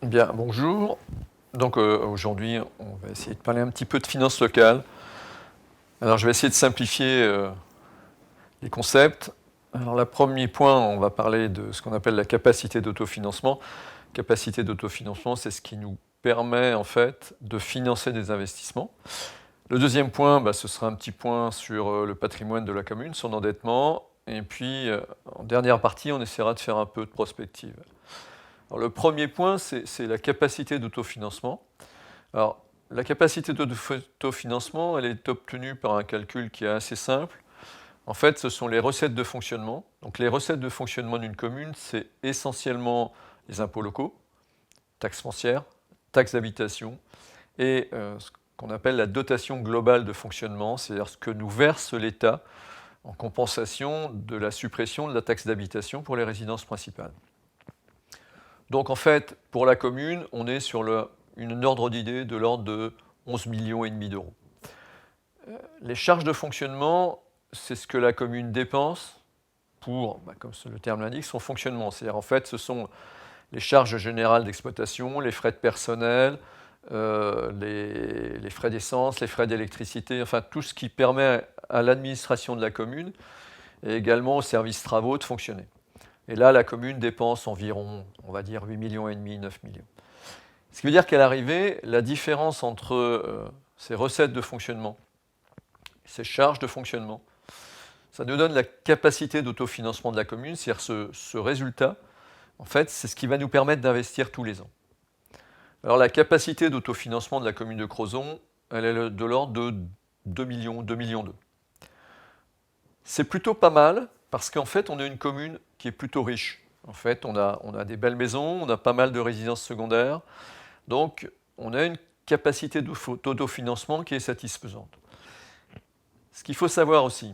Bien, bonjour. Donc aujourd'hui, on va essayer de parler un petit peu de finances locales. Alors je vais essayer de simplifier les concepts. Alors le premier point, on va parler de ce qu'on appelle la capacité d'autofinancement. Capacité d'autofinancement, c'est ce qui nous permet en fait de financer des investissements. Le deuxième point, ce sera un petit point sur le patrimoine de la commune, son endettement. Et puis en dernière partie, on essaiera de faire un peu de prospective. Alors, le premier point, c'est la capacité d'autofinancement. Alors, la capacité d'autofinancement, elle est obtenue par un calcul qui est assez simple. En fait, ce sont les recettes de fonctionnement. Donc, les recettes de fonctionnement d'une commune, c'est essentiellement les impôts locaux, taxes foncières, taxes d'habitation et ce qu'on appelle la dotation globale de fonctionnement, c'est-à-dire ce que nous verse l'État en compensation de la suppression de la taxe d'habitation pour les résidences principales. Donc en fait, pour la commune, on est sur une ordre d'idée de l'ordre de 11,5 millions d'euros. Les charges de fonctionnement, c'est ce que la commune dépense pour, comme le terme l'indique, son fonctionnement. C'est-à-dire en fait, ce sont les charges générales d'exploitation, les frais de personnel, les frais d'essence, les frais d'électricité, enfin tout ce qui permet à l'administration de la commune et également aux services travaux de fonctionner. Et là, la commune dépense environ, on va dire, 8,5 millions, 9 millions. Ce qui veut dire qu'à l'arrivée, la différence entre ces recettes de fonctionnement, ces charges de fonctionnement, ça nous donne la capacité d'autofinancement de la commune, c'est-à-dire ce résultat, en fait, c'est ce qui va nous permettre d'investir tous les ans. Alors la capacité d'autofinancement de la commune de Crozon, elle est de l'ordre de 2 millions, 2 millions 2. C'est plutôt pas mal, parce qu'en fait, on est une commune qui est plutôt riche. En fait, on a des belles maisons, on a pas mal de résidences secondaires. Donc, on a une capacité d'autofinancement qui est satisfaisante. Ce qu'il faut savoir aussi,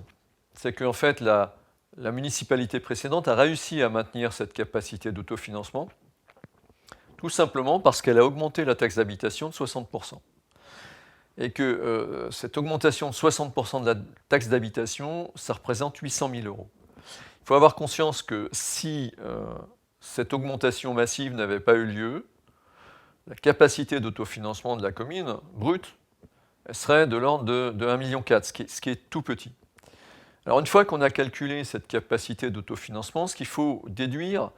c'est qu'en fait, la municipalité précédente a réussi à maintenir cette capacité d'autofinancement, tout simplement parce qu'elle a augmenté la taxe d'habitation de 60%. Et que cette augmentation de 60% de la taxe d'habitation, ça représente 800 000 euros. Il faut avoir conscience que si cette augmentation massive n'avait pas eu lieu, la capacité d'autofinancement de la commune brute, elle serait de l'ordre de 1,4 million, ce qui est tout petit. Alors une fois qu'on a calculé cette capacité d'autofinancement, ce qu'il faut déduire,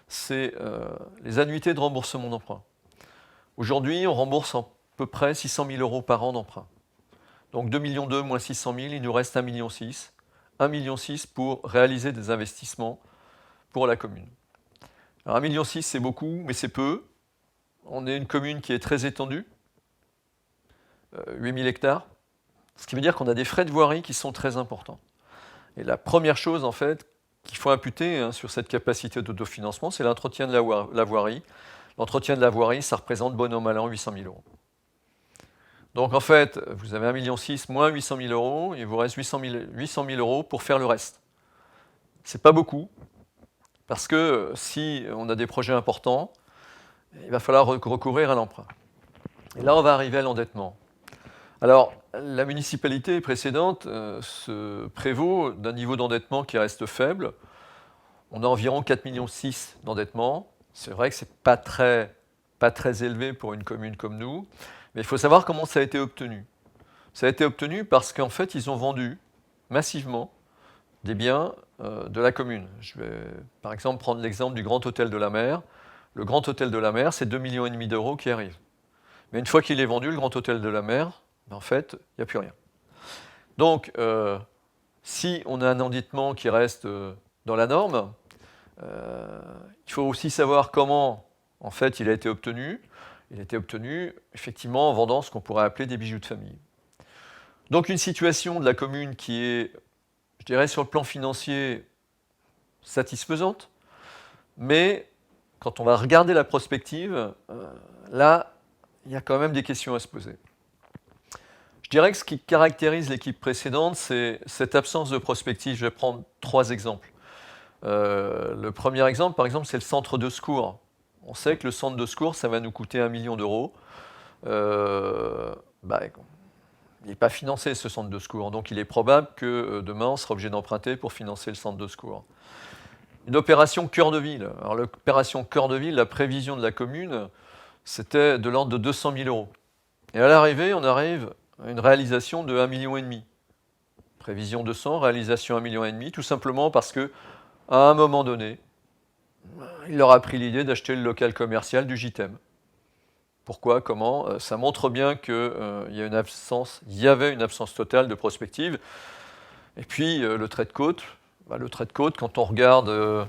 c'est les annuités de remboursement d'emprunt. Aujourd'hui, on rembourse à peu près 600 000 euros par an d'emprunt. Donc 2,2 millions moins 600 000, il nous reste 1,6 million. 1,6 million pour réaliser des investissements pour la commune. Alors 1,6 million, c'est beaucoup, mais c'est peu. On est une commune qui est très étendue, 8000 hectares, ce qui veut dire qu'on a des frais de voirie qui sont très importants. Et la première chose, en fait, qu'il faut imputer sur cette capacité d'autofinancement, c'est l'entretien de la voirie. L'entretien de la voirie, ça représente bon an, mal an 800 000 euros. Donc en fait, vous avez 1,6 million moins 800 000 euros, il vous reste 800 000 euros pour faire le reste. C'est pas beaucoup, parce que si on a des projets importants, il va falloir recourir à l'emprunt. Et là, on va arriver à l'endettement. Alors, la municipalité précédente se prévaut d'un niveau d'endettement qui reste faible. On a environ 4,6 millions d'endettement. C'est vrai que ce n'est pas très élevé pour une commune comme nous, mais il faut savoir comment ça a été obtenu. Ça a été obtenu parce qu'en fait, ils ont vendu massivement des biens de la commune. Je vais par exemple prendre l'exemple du Grand Hôtel de la Mer. Le Grand Hôtel de la Mer, c'est 2,5 millions d'euros qui arrivent. Mais une fois qu'il est vendu, le Grand Hôtel de la Mer, en fait, il n'y a plus rien. Donc, si on a un endettement qui reste dans la norme, il faut aussi savoir comment, en fait, il a été obtenu. Il a été obtenu, effectivement, en vendant ce qu'on pourrait appeler des bijoux de famille. Donc, une situation de la commune qui est, je dirais, sur le plan financier, satisfaisante, mais quand on va regarder la prospective, là, il y a quand même des questions à se poser. Je dirais que ce qui caractérise l'équipe précédente, c'est cette absence de prospective. Je vais prendre 3 exemples. Le premier exemple, par exemple, c'est le centre de secours. On sait que le centre de secours, ça va nous coûter 1 million d'euros. Il n'est pas financé, ce centre de secours. Donc, il est probable que demain, on sera obligé d'emprunter pour financer le centre de secours. Une opération cœur de ville. Alors, l'opération cœur de ville, la prévision de la commune, c'était de l'ordre de 200 000 euros. Et à l'arrivée, on arrive à une réalisation de 1,5 million. Prévision 200, réalisation 1,5 million, tout simplement parce que, à un moment donné, il leur a pris l'idée d'acheter le local commercial du JTM. Pourquoi? Comment? Ça montre bien qu'il y avait une absence totale de prospective. Et puis, le trait de côte, quand on regarde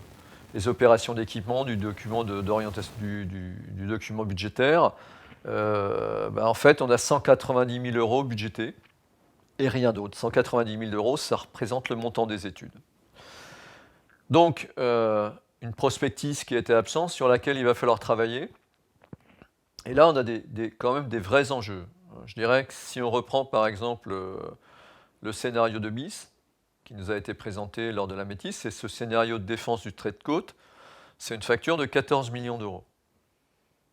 les opérations d'équipement du document d'orientation du document budgétaire, en fait, on a 190 000 euros budgétés et rien d'autre. 190 000 euros, ça représente le montant des études. Donc, une prospective qui était absente, sur laquelle il va falloir travailler. Et là, on a quand même des vrais enjeux. Je dirais que si on reprend par exemple le scénario de BIS, qui nous a été présenté lors de la Métis, c'est ce scénario de défense du trait de côte, c'est une facture de 14 millions d'euros.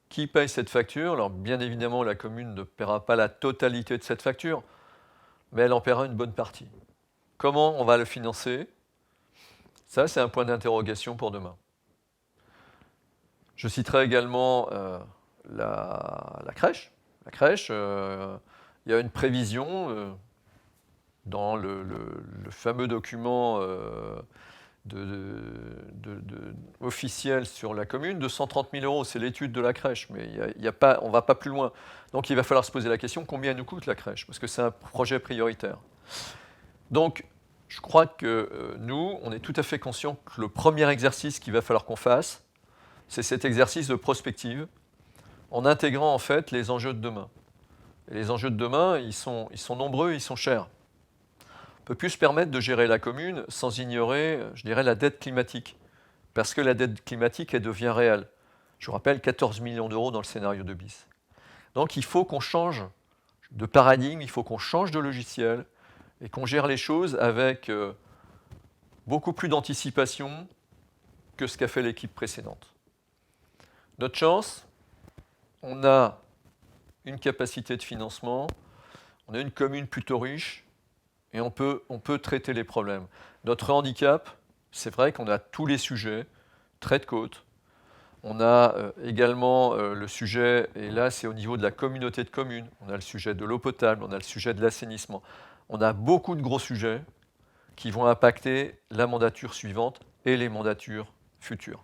Qui paye cette facture? Alors bien évidemment, la commune ne paiera pas la totalité de cette facture, mais elle en paiera une bonne partie. Comment on va le financer? Ça, c'est un point d'interrogation pour demain. Je citerai également la crèche. La crèche, il y a une prévision dans le fameux document officiel sur la commune de 130 000 euros. C'est l'étude de la crèche, mais on ne va pas plus loin. Donc il va falloir se poser la question, combien nous coûte la crèche? Parce que c'est un projet prioritaire. Donc je crois que nous, on est tout à fait conscients que le premier exercice qu'il va falloir qu'on fasse, c'est cet exercice de prospective, en intégrant en fait les enjeux de demain. Et les enjeux de demain, ils sont nombreux, ils sont chers. On ne peut plus se permettre de gérer la commune sans ignorer, je dirais, la dette climatique. Parce que la dette climatique, elle devient réelle. Je vous rappelle, 14 millions d'euros dans le scénario de BIS. Donc il faut qu'on change de paradigme, il faut qu'on change de logiciel et qu'on gère les choses avec beaucoup plus d'anticipation que ce qu'a fait l'équipe précédente. Notre chance, on a une capacité de financement, on a une commune plutôt riche et on peut traiter les problèmes. Notre handicap, c'est vrai qu'on a tous les sujets, trait de côte. On a également le sujet, et là c'est au niveau de la communauté de communes, on a le sujet de l'eau potable, on a le sujet de l'assainissement. On a beaucoup de gros sujets qui vont impacter la mandature suivante et les mandatures futures.